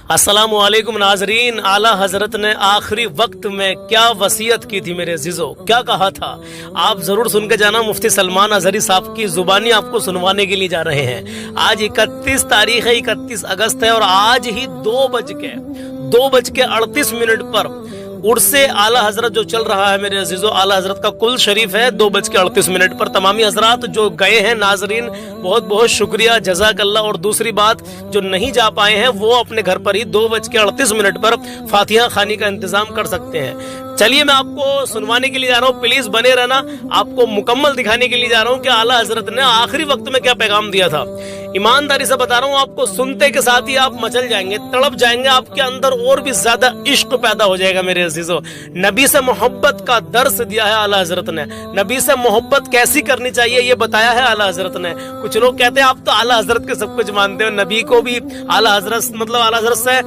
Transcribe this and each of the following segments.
अस्सलामु अलैकुम नाजरीन, आला हजरत ने आखिरी वक्त में क्या वसीयत की थी मेरे अजीजों, क्या कहा था, आप जरूर सुन के जाना। मुफ्ती सलमान अजहरी साहब की जुबानी आपको सुनवाने के लिए जा रहे हैं। आज 31 तारीख है, 31 अगस्त है और आज ही 2:38 पर उर्से आला हजरत जो चल रहा है मेरे अजीजों। आला हजरत का कुल शरीफ है 2:38 पर। तमामी हजरात जो गए हैं नाजरीन, बहुत बहुत शुक्रिया, जज़ाकल्लाह। और दूसरी बात, जो नहीं जा पाए हैं वो अपने घर पर ही 2:38 पर फातिहा खानी का इंतजाम कर सकते हैं। चलिए मैं आपको सुनवाने के लिए जा रहा हूँ, प्लीज बने रहना। आपको मुकम्मल दिखाने के लिए जा रहा हूँ कि आला हजरत ने आखिरी वक्त में क्या पैगाम दिया था। ईमानदारी से बता रहा हूँ आपको, सुनते के साथ ही आप मचल जाएंगे, तड़प जाएंगे, आपके अंदर और भी ज्यादा इश्क पैदा हो जाएगा मेरे अजीजों। नबी से मोहब्बत का दर्स दिया है आला हजरत ने। नबी से मोहब्बत कैसी करनी चाहिए ये बताया है आला हजरत ने। कुछ लोग कहते हैं आप तो आला हजरत के सब कुछ मानते हो, नबी को भी आला हजरत मतलब आला हजरत से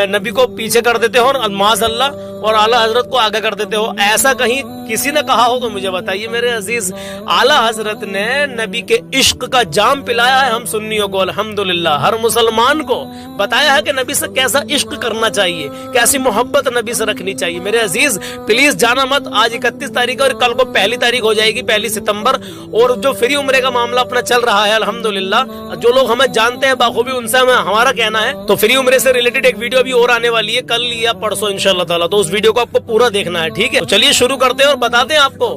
नबी को पीछे कर देते हो और माज़अल्लाह और आला हजरत को आगे कर देते हो। ऐसा कहीं किसी ने कहा हो तो मुझे बताइए मेरे अजीज। आला हजरत ने नबी के इश्क का जाम पिलाया है हम सुन्नियों को, अल्हम्दुलिल्लाह। हर मुसलमान को बताया है कि नबी से कैसा इश्क करना चाहिए, कैसी मोहब्बत नबी से रखनी चाहिए। मेरे अजीज प्लीज जाना मत। आज 31 तारीख और कल को 1 तारीख हो जाएगी, 1 सितंबर। और जो फ्री उम्रे का मामला अपना चल रहा है अल्हम्दुलिल्लाह, जो लोग हमें जानते हैं बाखूबी उनसे हमें हमारा कहना है। तो फ्री उम्रे से रिलेटेड एक वीडियो भी और आने वाली है, कल या परसों इंशाल्लाह ताला। तो उस वीडियो को आपको पूरा देखना है, ठीक है। तो चलिए शुरू करते हैं और बताते हैं आपको।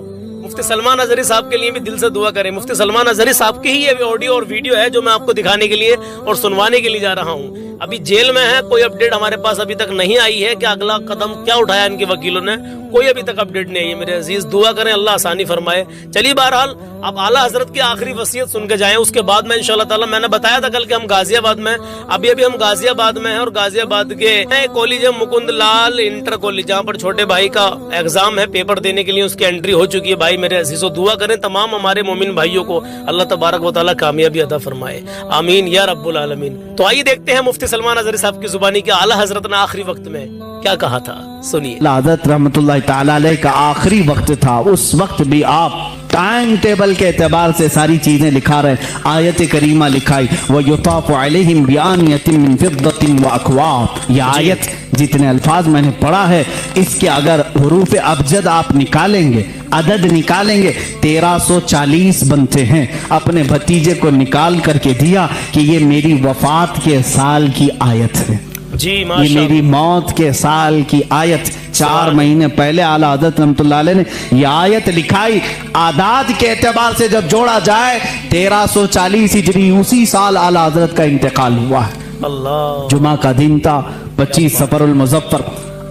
मुफ्ती सलमान अजहरी साहब के लिए भी दिल से दुआ करें। मुफ्ती सलमान अजहरी साहब की ही ये ऑडियो और वीडियो है जो मैं आपको दिखाने के लिए और सुनवाने के लिए जा रहा हूँ। अभी जेल में है, कोई अपडेट हमारे पास अभी तक नहीं आई है कि अगला कदम क्या उठाया इनके वकीलों ने, कोई अभी तक अपडेट नहीं है मेरे अजीज। दुआ करें अल्लाह आसानी फरमाए। चलिए बहरहाल अब आला हजरत की आखिरी वसीयत सुन के जाएं, उसके बाद में इंशाल्लाह ताला। मैंने बताया था कल कि हम गाजियाबाद में, अभी हम गाजियाबाद में हैं और गाजियाबाद के कॉलेज है मुकुंद लाल इंटर कॉलेज, जहाँ पर छोटे भाई का एग्जाम है, पेपर देने के लिए उसकी एंट्री हो चुकी है। भाई मेरे अजीजों दुआ करें तमाम हमारे मोमिन भाइयों को, अल्लाह तबारक व तआला कामयाबी अता फरमाए, आमीन या रब्बुल आलमीन। तो आइए देखते हैं मुफ्ती सलमान अजहरी साहब की जुबानी कि आला हजरत ने आखिरी वक्त में क्या कहा था, सुनिए। हज़रत रहमतुल्लाह तआला अलैह का आखिरी वक्त था, उस वक्त भी आप टाइम टेबल के एतबार से सारी चीजें लिखा रहे। आयत करीमा लिखाई, व युताफ़ु अलैहिम बिआनियतिन मिन फिद्दतिन व अक्वाब। ये आयत जितने अल्फाज मैंने पढ़ा है, इसके अगर हुरूफ अबजद आप निकालेंगे, अदद निकालेंगे, 1340 बनते हैं। अपने भतीजे को निकाल करके दिया कि ये मेरी वफात के साल की आयत है जी, ये मेरी मौत के साल की आयत। 4 महीने पहले आला हज़रत रहमतुल्लाह अलैह ने यह आयत लिखाई। आदाद के एतबार से जब जोड़ा जाए 1340 हिजरी, उसी साल आला हज़रत का इंतकाल हुआ है। अल्लाह, जुमा का दिन था, 25 सफरुल मुज़फ्फर।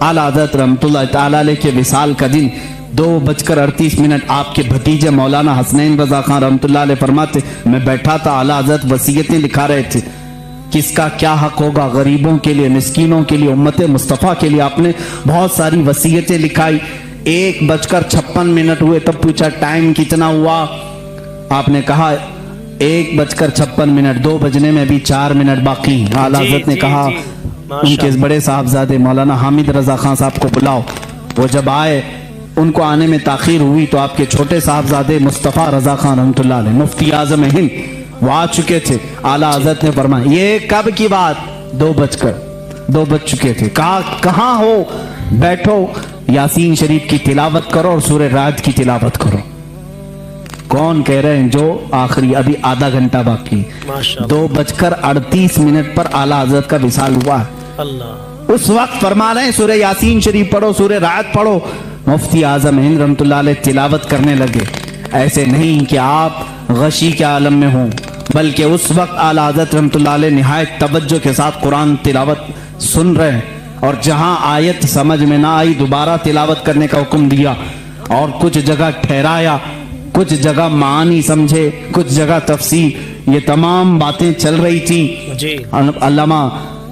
आला हज़रत रहमतुल्लाह तआला अलैह के विसाल का दिन 2:38। आपके भतीजे मौलाना हसनैन रजा खान रहमतुल्लाह अलैह फरमाते, मैं बैठा था, आला हज़रत वसीयतें लिखा रहे थे, किसका क्या हक होगा, गरीबों के लिए, मिस्कीनों के लिए, उम्मत मुस्तफ़ा के लिए। आपने बहुत सारी वसीयतें लिखाई। 1:56 हुए, तब पूछा टाइम कितना हुआ, आपने कहा 1:56, 2 बजने में भी 4 मिनट बाकी। आला हज़रत ने कहा उनके बड़े साहबजादे मौलाना हामिद रजा खान साहब को बुलाओ। वो जब आए, उनको आने में ताखीर हुई तो आपके छोटे साहबजादे मुस्तफ़ा रजा खान रहमतुल्लाह अलैह मुफ्ती आज़म हिंद वो आ चुके थे। आला हज़रत ने फरमाया, ये कब की बात, 2 बज चुके थे। कहाँ हो, बैठो, यासीन शरीफ की तिलावत करो और सूरह राद की तिलावत करो। कौन कह रहे हैं, जो आखिरी अभी आधा घंटा बाकी। 2:38 पर आला हज़रत का विसाल हुआ। अल्लाह, उस वक्त फरमा रहे हैं सूरह यासीन शरीफ पढ़ो, सूरह राद पढ़ो। मुफ्ती आज़म हिंद रहमतुल्लाह अलैह तिलावत करने लगे। ऐसे नहीं कि आप गशी के आलम में हों, बल्कि उस वक्त आला हज़रत रहमतुल्लाह अलैह निहायत तवज्जो के साथ कुरान तिलावत सुन रहे हैं। और जहां आयत समझ में ना आई, दोबारा तिलावत करने का हुक्म दिया और कुछ जगह ठहराया, कुछ जगह मानी समझे, कुछ जगह तफसीर। ये तमाम बातें चल रही थी जी। अल्लामा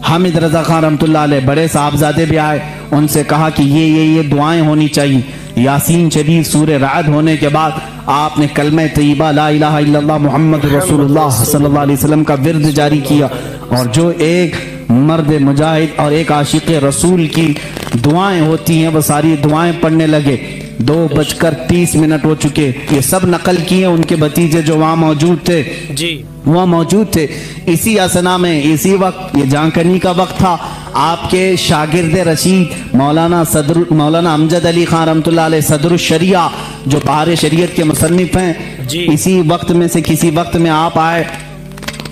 हामिद रजा खान रहमतुल्लाह अलैह बड़े साहबजादे भी आए, उनसे कहा कि ये दुआएं होनी चाहिए। यासीन शरीफ सूरह राद होने के बाद आपने कलमे तय्यबा ला इलाहा इल्लल्लाह मुहम्मद रसूलुल्लाह सल्लल्लाहु अलैहि वसल्लम का विर्द जारी किया। और जो एक मर्द मुजाहिद और एक आशिक रसूल की दुआएं होती हैं, वो सारी दुआएं पढ़ने लगे। 2:30 हो चुके। ये सब नकल किए उनके भतीजे जो वहां मौजूद थे जी, वहां मौजूद थे। इसी असना में, इसी वक्त, ये जानकनी का वक्त था, آپ کے شاگرد رشید مولانا امجد علی خان رحمۃ اللہ علیہ صدر الشریعہ جو بہار شریعت کے مصنف ہیں، جی اسی وقت میں سے کسی وقت میں آپ آئے،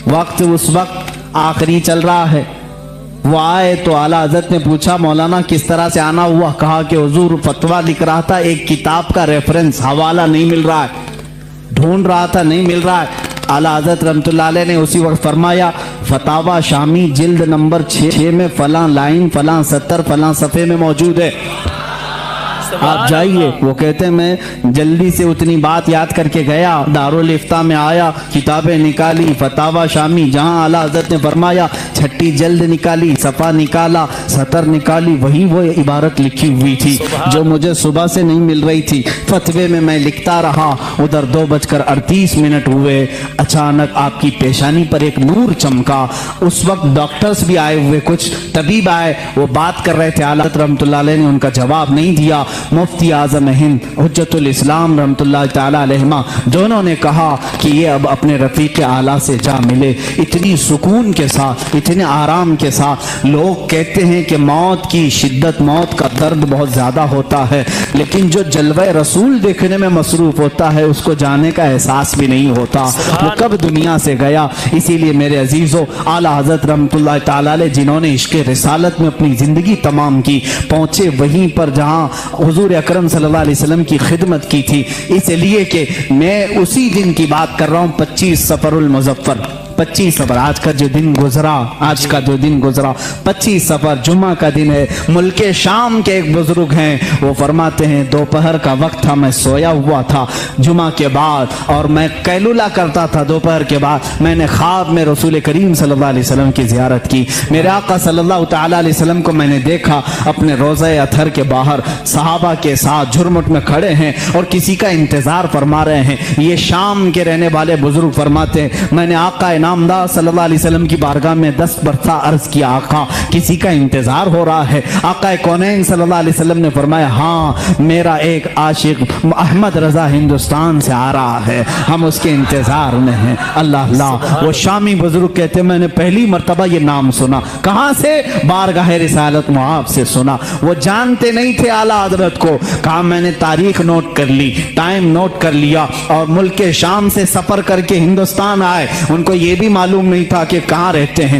وقت اس وقت آخری چل رہا ہے، وہ آئے تو اعلیٰ حضرت نے پوچھا مولانا کس طرح سے آنا ہوا؟ کہا کہ حضور فتویٰ لکھ رہا تھا، ایک کتاب کا ریفرنس حوالہ نہیں مل رہا ہے، ڈھونڈ رہا تھا نہیں مل رہا ہے۔ اعلیٰ حضرت رحمۃ اللہ علیہ نے اسی وقت فرمایا فتاوی شامی جلد نمبر 6 میں فلاں لائن فلاں سطر فلاں صفحے میں موجود ہے، آپ جائیے۔ وہ کہتے ہیں میں جلدی سے اتنی بات یاد کر کے گیا، دارالفتاء میں آیا، کتابیں نکالی، فتاوی شامی جہاں اعلیٰ حضرت نے فرمایا 6 جلد نکالی، صفحہ نکالا، سطر نکالی، وہی وہ عبارت لکھی ہوئی تھی جو مجھے صبح سے نہیں مل رہی تھی۔ فتوے میں لکھتا رہا، ادھر 2:38 ہوئے، اچانک آپ کی پیشانی پر ایک نور چمکا۔ اس وقت ڈاکٹرز بھی آئے ہوئے، کچھ طبیب آئے، وہ بات کر رہے تھے، اعلیٰ حضرت رحمۃ اللہ علیہ نے ان کا جواب نہیں دیا۔ مفتی اعظم ہند حجت الاسلام رحمۃ اللہ تعالی علیہما دونوں نے کہا کہ یہ اب اپنے رفیق اعلیٰ سے جا ملے۔ اتنی سکون کے ساتھ، اتنے آرام کے ساتھ۔ لوگ کہتے ہیں کہ موت کی شدت، موت کا درد بہت زیادہ ہوتا ہے، لیکن جو جلوہ رسول دیکھنے میں مصروف ہوتا ہے اس کو جانے کا احساس بھی نہیں ہوتا، وہ کب دنیا سے گیا۔ اسی لیے میرے عزیزو، اعلیٰ حضرت رحمۃ اللہ تعالی علیہ جنہوں نے عشق رسالت میں اپنی زندگی تمام کی، پہنچے وہیں پر جہاں حضور اکرم صلی اللہ علیہ وسلم کی خدمت کی تھی، اس لیے کہ میں اسی دن کی بات کر رہا ہوں، 25 صفر المظفر، 25 صفر، آج کا جو دن گزرا، 25 صفر جمعہ کا دن ہے۔ ملک شام کے ایک بزرگ ہیں، وہ فرماتے ہیں دوپہر کا وقت تھا، میں سویا ہوا تھا جمعہ کے بعد، اور میں قیلولہ کرتا تھا دوپہر کے بعد، میں نے خواب میں رسول کریم صلی اللہ علیہ وسلم کی زیارت کی۔ میرے آقا صلی اللہ تعالی علیہ وسلم کو میں نے دیکھا اپنے روضہ اطہر کے باہر صحابہ کے ساتھ جھرمٹ میں کھڑے ہیں اور کسی کا انتظار فرما رہے ہیں۔ یہ شام کے رہنے والے بزرگ فرماتے ہیں میں نے آقا نامدار صلی اللہ علیہ وسلم کی بارگاہ میں 10 برسہ عرض کیا، آقا کسی کا انتظار ہو رہا ہے؟ آقا کونین صلی اللہ علیہ وسلم نے فرمایا ہاں، میرا ایک عاشق احمد رضا ہندوستان سے آ رہا ہے، ہم اس کے انتظار میں ہیں۔ اللہ اللہ، وہ شامی بزرگ کہتے ہیں میں نے پہلی مرتبہ یہ نام سنا۔ کہاں سے؟ بارگاہ رسالت معاف سے سنا۔ وہ جانتے نہیں تھے اعلیٰ حضرت کو، کہا میں نے تاریخ نوٹ کر لی، ٹائم نوٹ کر لیا، اور ملک شام سے سفر کر کے ہندوستان آئے۔ ان کو یہ بھی معلوم نہیں تھا کہ کہاں رہتے ہیں۔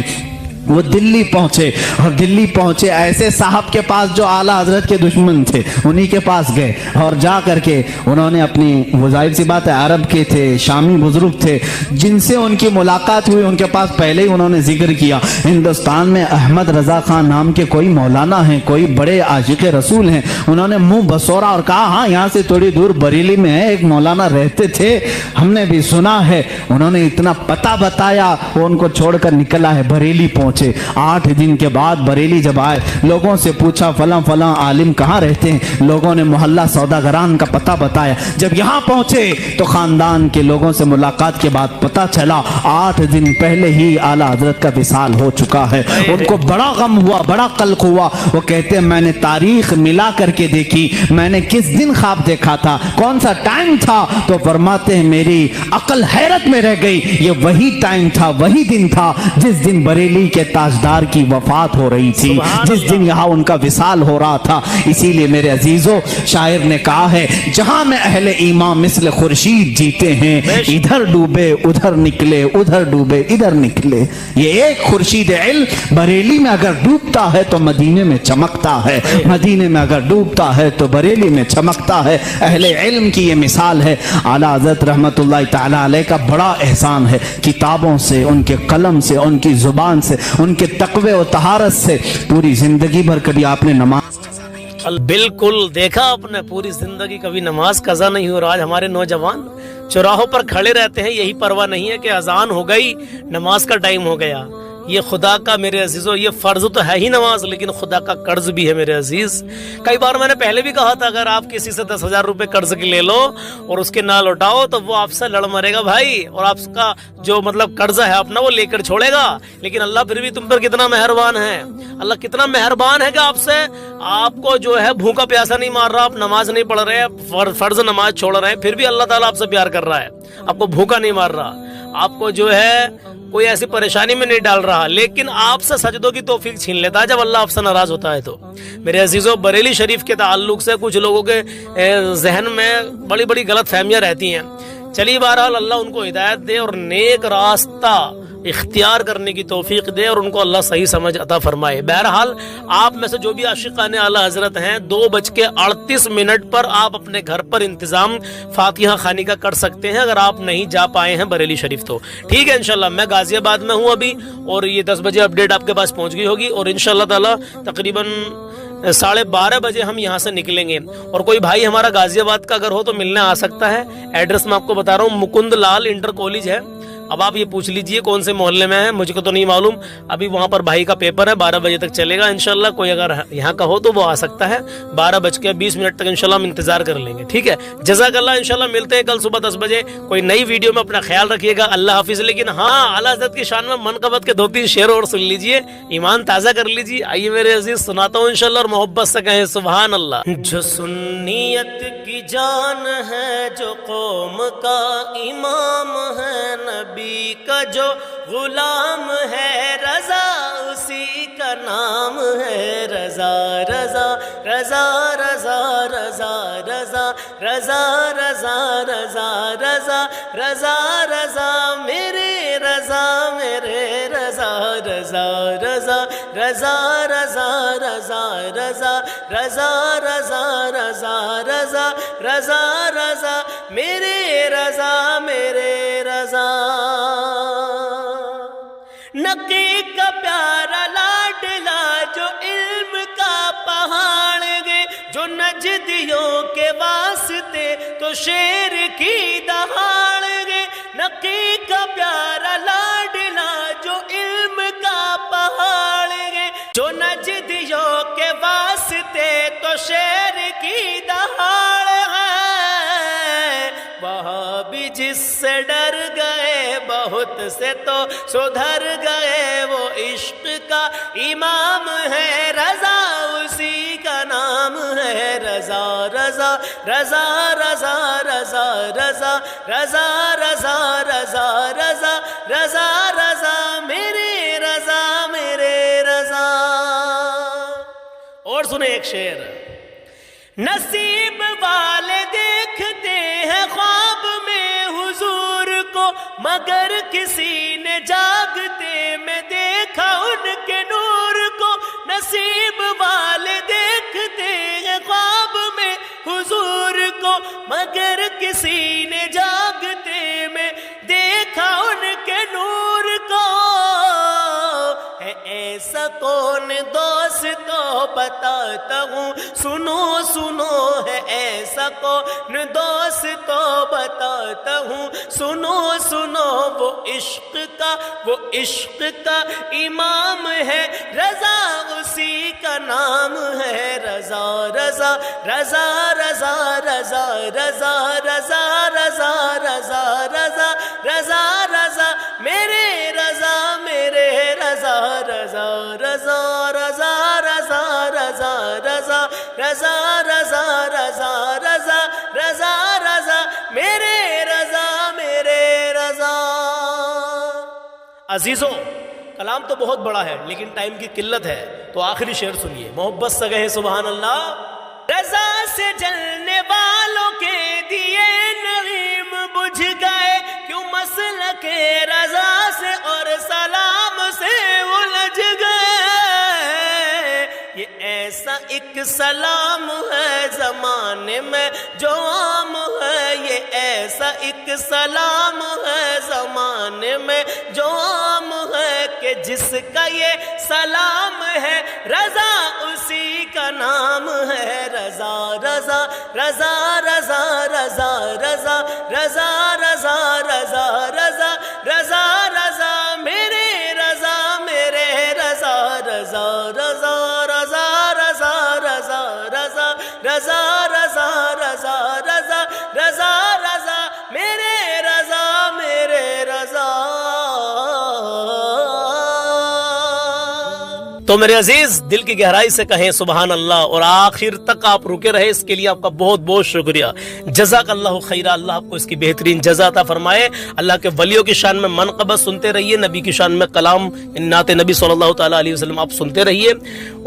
وہ دلی پہنچے، اور دلی پہنچے ایسے صاحب کے پاس جو اعلیٰ حضرت کے دشمن تھے، انہی کے پاس گئے، اور جا کر کے انہوں نے اپنی، وہ ظاہر سی بات ہے عرب کے تھے، شامی بزرگ تھے، جن سے ان کی ملاقات ہوئی ان کے پاس پہلے ہی انہوں نے ذکر کیا ہندوستان میں احمد رضا خان نام کے کوئی مولانا ہیں، کوئی بڑے عاشق رسول ہیں۔ انہوں نے منہ بسورا اور کہا ہاں یہاں سے تھوڑی دور بریلی میں ہے، ایک مولانا رہتے تھے، ہم نے بھی سنا ہے۔ انہوں نے اتنا پتہ بتایا، وہ ان کو چھوڑ کر نکلا ہے، بریلی پہنچے۔ 8 دن کے بعد بریلی جب آئے، لوگوں سے پوچھا فلاں فلاں عالم کہاں رہتے ہیں، لوگوں نے محلہ سوداگران کا پتہ بتایا۔ جب یہاں پہنچے تو خاندان کے لوگوں سے ملاقات کے بعد پتہ چلا 8 دن پہلے ہی اعلیٰ حضرت کا وصال ہو چکا ہے۔ ان کو بڑا غم ہوا، بڑا قلق ہوا۔ وہ کہتے ہیں میں نے تاریخ ملا کر کے دیکھی، میں نے کس دن خواب دیکھا تھا، کون سا ٹائم تھا، تو فرماتے ہیں میری عقل حیرت میں رہ گئی، یہ وہی ٹائم تھا، وہی دن تھا جس دن بریلی کے تاجدار کی وفات ہو رہی تھی، جس دن یہاں ان کا وصال ہو رہا تھا۔ اسی لیے میرے عزیزو، شاعر نے کہا ہے جہاں میں اہل ایمان مثل خورشید جیتے ہیں، ادھر ڈوبے ادھر نکلے، ادھر ڈوبے ادھر نکلے۔ یہ ایک خورشید علم بریلی میں اگر ڈوبتا ہے تو مدینے میں چمکتا ہے، مدینے میں اگر ڈوبتا ہے تو بریلی میں چمکتا ہے۔ اہل علم کی یہ مثال ہے۔ اعلیٰ حضرت رحمت اللہ تعالی علیہ کا بڑا احسان ہے، کتابوں سے، ان کے قلم سے، ان کی زبان سے، ان کے تقوی و طہارت سے پوری زندگی بھر کبھی آپ نے نماز بالکل دیکھا آپ نے، پوری زندگی کبھی نماز قضا نہیں ہو رہا۔ آج ہمارے نوجوان چوراہوں پر کھڑے رہتے ہیں، یہی پرواہ نہیں ہے کہ اذان ہو گئی، نماز کا ٹائم ہو گیا۔ یہ خدا کا میرے عزیزو، یہ فرض تو ہے ہی نماز، لیکن خدا کا قرض بھی ہے میرے عزیز۔ کئی بار میں نے پہلے بھی کہا تھا اگر آپ کسی سے 10,000 روپے قرض کی لے لو اور اس کے نہ لوٹاؤ تو وہ آپ سے لڑ مرے گا بھائی، اور آپ کا جو قرضہ ہے اپنا وہ لے کر چھوڑے گا۔ لیکن اللہ پھر بھی تم پر کتنا مہربان ہے، اللہ کتنا مہربان ہے کہ آپ سے، آپ کو جو ہے بھوکا پیاسا نہیں مار رہا، آپ نماز نہیں پڑھ رہے، فرض نماز چھوڑ رہے ہیں، پھر بھی اللہ تعالیٰ آپ سے پیار کر رہا ہے، آپ کو بھوکا نہیں مار رہا، آپ کو جو ہے कोई ऐसी परेशानी में नहीं डाल रहा, लेकिन आपसे सजदों की तौफीक छीन लेता है जब अल्लाह आपसे नाराज होता है। तो मेरे अजीजों, बरेली शरीफ के ताल्लुक से कुछ लोगों के जहन में बड़ी बड़ी गलत फहमियाँ रहती हैं। चलिए बहरहाल अल्लाह उनको हिदायत दे और नेक रास्ता इख्तियार करने की तौफीक दे और उनको अल्लाह सही समझ अता फरमाए। बहरहाल आप में से जो भी आशिकाने आला हजरत हैं, 2:38 पर आप अपने घर पर इंतजाम फातिहा खानी का कर सकते हैं, अगर आप नहीं जा पाए हैं बरेली शरीफ तो। ठीक है, इंशाल्लाह मैं गाजियाबाद में हूँ अभी, और ये 10 बजे अपडेट आपके पास पहुँच गई होगी, और इंशाल्लाह ताला तकरीबन 12:30 बजे हम यहाँ से निकलेंगे। और कोई भाई हमारा गाजियाबाद का अगर हो तो मिलने आ सकता है। एड्रेस मैं आपको बता रहा हूँ, मुकुंद लाल इंटर कॉलेज है। अब आप ये पूछ लीजिए कौन से मोहल्ले में है, मुझको तो नहीं मालूम। अभी वहाँ पर भाई का पेपर है, 12 बजे तक चलेगा इंशाल्लाह। कोई अगर यहाँ का हो तो वो आ सकता है। 12:20 तक इंशाल्लाह हम इंतजार कर लेंगे। ठीक है, जज़ाकल्लाह। इंशाल्लाह मिलते हैं कल सुबह 10 बजे कोई नई वीडियो में। अपना ख्याल रखिएगा, अल्लाह हाफिज। लेकिन हाँ, आला हज़रत की शान में मनक़बत के 2-3 शेर और सुन लीजिए, ईमान ताज़ा कर लीजिए। आइए मेरे अजीज सुनाता हूँ इंशाल्लाह, और मोहब्बत से कहें सुभान अल्लाह। जो सुन्नियत की जान है, जो कौम का इमाम है, नबी का जो गुलाम है, रजा उसी का नाम है। रजा रजा रजा रजा रजा रजा रजा रजा रजा रजा रजा रजा मेरे रजा मेरे रजा रजा रजा रजा रजा रजा रजा रजा रजा रजा रजा रजा रजा मेरे रजा मेरे रजा। नकी का प्यारा लाडला जो इल्म का पहाड़ गे, जो नजदियों के वास्ते तो शेर की दहाड़ गे। नकी का प्यारा लाडला जो इल्म का पहाड़ गे, जो नजदियों के वास्ते तो शेर की दहाड़ है। वहाँ भी जिससे डर गए बहुत से तो सुधर गए, वो इश्क का इमाम है, रजा उसी का नाम है। रजा रजा रजा रजा रजा रजा रजा रजा रजा रजा रजा रजा मेरे रजा मेरे रजा। और सुने एक शेर, नसीब वाले देखते हैं ख्वाब में हुजूर को, मगर किसी ने जागते में देखा उनके नूर को। नसीब वाले देखते हैं ख्वाब में हुजूर को, मगर किसी ने जागते में देखा उनके नूर को। है ऐसा कौन दोस्त तो बताता हूँ, सुनो सुनो। है ऐसा कौन दोस्त तो बताता हूँ, सुनो सुनो। वो इश्क का इमाम है, रजा उसी का नाम है। रजा रजा रजा रजा रजा रजा रजा रजा रजा रजा रजा रजा मेरे रजा मेरे रजा रजा रजा रजा रजा रजा रजा रजा रजा रजा रजा रजा रजा मेरे रजा मेरे रजा। अजीजों, कलाम तो बहुत बड़ा है लेकिन टाइम की किल्लत है, तो आखिरी शेर सुनिए, मोहब्बत से कहे सुभान अल्लाह। रजा से जलने वालों के दिए नगीम बुझ गए, क्यों मसल के रजा से और सलाम से उलझ गए। ये ऐसा एक सलाम है ज़माने में जो आम है, ये ऐसा एक सलाम है ज़माने में जो आम है, कि जिसका ये सलाम है रजा उसी का नाम है। रजा रजा रजा रजा रजा रजा रजा रजा रजा रजा रजा रजा मेरे रजा मेरे रजा रजा रजा रजा रजा रजा रजा रजा रजा रजा रजा रजा रजा मेरे रजा मेरे रजा। تو میرے عزیز دل کی گہرائی سے کہیں سبحان اللہ، اور آخر تک آپ رکے رہے، اس کے لیے آپ کا بہت بہت شکریہ۔ جزاک اللہ خیرہ، اللہ آپ کو اس کی بہترین جزا عطا فرمائے۔ اللہ کے ولیوں کی شان میں منقبت سنتے رہیے، نبی کی شان میں کلام نعت نبی صلی اللہ تعالیٰ علیہ وسلم آپ سنتے رہیے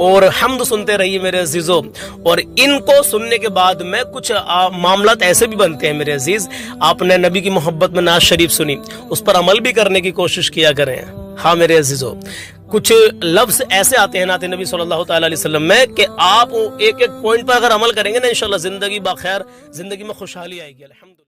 اور حمد سنتے رہیے میرے عزیزوں۔ اور ان کو سننے کے بعد میں کچھ معاملات ایسے بھی بنتے ہیں میرے عزیز، آپ نے نبی کی محبت میں نعت شریف سنی، اس پر عمل بھی کرنے کی کوشش کیا کریں۔ ہاں میرے عزیزوں، کچھ لفظ ایسے آتے ہیں نعت نبی صلی اللہ تعالیٰ علیہ وسلم میں کہ آپ ایک ایک پوائنٹ پر اگر عمل کریں گے نا انشاءاللہ زندگی باخیر، زندگی میں خوشحالی آئے گی۔ الحمدللہ۔